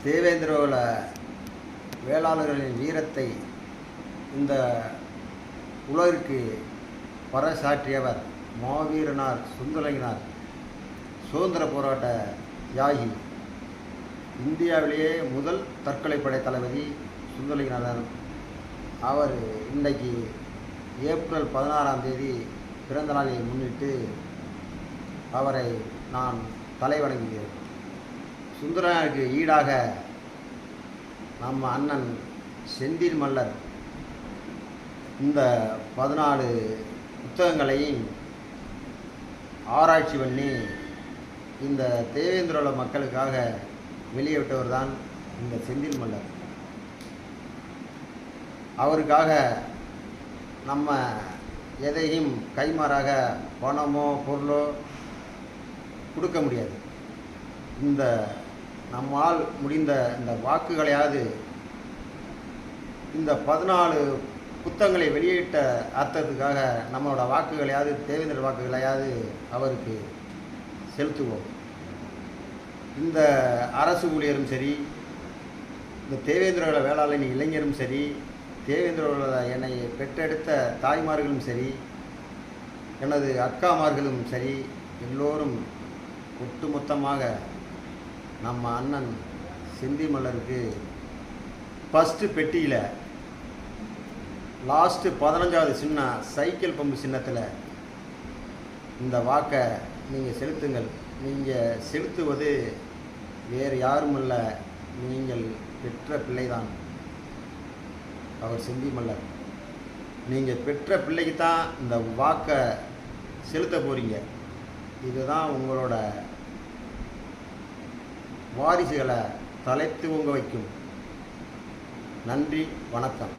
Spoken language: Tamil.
தேவேந்திரோல வேளாளர்களின் வீரத்தை இந்த உலகிற்கு பறைசாற்றியவர் மாவீரனார் சுந்தரலிங்கனார். சுதந்திர போராட்ட தியாகி, இந்தியாவிலேயே முதல் தற்கொலைப்படை தளபதி சுந்தரலிங்கனார். அவர் இன்றைக்கு ஏப்ரல் 16ஆம் தேதி பிறந்த நாளை முன்னிட்டு அவரை நான் தலைவணங்குகிறேன். சுந்தரலிங்கனுக்கு ஈடாக நம்ம அண்ணன் செந்தில் மல்லர் இந்த 14 புத்தகங்களையும் ஆராய்ச்சி பண்ணி இந்த தேவேந்திரோல மக்களுக்காக வெளியிட்டவர் தான் இந்த செந்தில் மல்லர். அவருக்காக நம்ம எதையும் கைமாறாக பணமோ பொருளோ கொடுக்க முடியாது. இந்த நம்மால் முடிந்த இந்த வாக்குகளையாவது, இந்த 14 புத்தகங்களை வெளியிட்ட அர்த்தத்துக்காக நம்மளோட வாக்குகளையாவது, தேவேந்திர வாக்குகளையாவது அவருக்கு செலுத்துவோம். இந்த அரசு ஊழியரும் சரி, இந்த தேவேந்திரோல வேளாளர் இளைஞரும் சரி, தேவேந்திரோல என்னை பெற்றெடுத்த தாய்மார்களும் சரி, எனது அக்காமார்களும் சரி, எல்லோரும் ஒட்டுமொத்தமாக நம்ம அண்ணன் செந்தில் மல்லருக்கு ஃபஸ்ட்டு பெட்டியில் லாஸ்ட்டு 15வது சின்ன சைக்கிள் பம்பு சின்னத்தில் இந்த வாக்கை நீங்கள் செலுத்துங்கள். நீங்கள் செலுத்துவது வேறு யாருமல்ல, நீங்கள் பெற்ற பிள்ளைதான் அவர் செந்தில் மல்லர். நீங்கள் பெற்ற பிள்ளைக்கு தான் இந்த வாக்கை செலுத்த போகிறீங்க. இதுதான் உங்களோட வாரிசுகளை தலைத்து ஓங்க வைக்கும். நன்றி, வணக்கம்.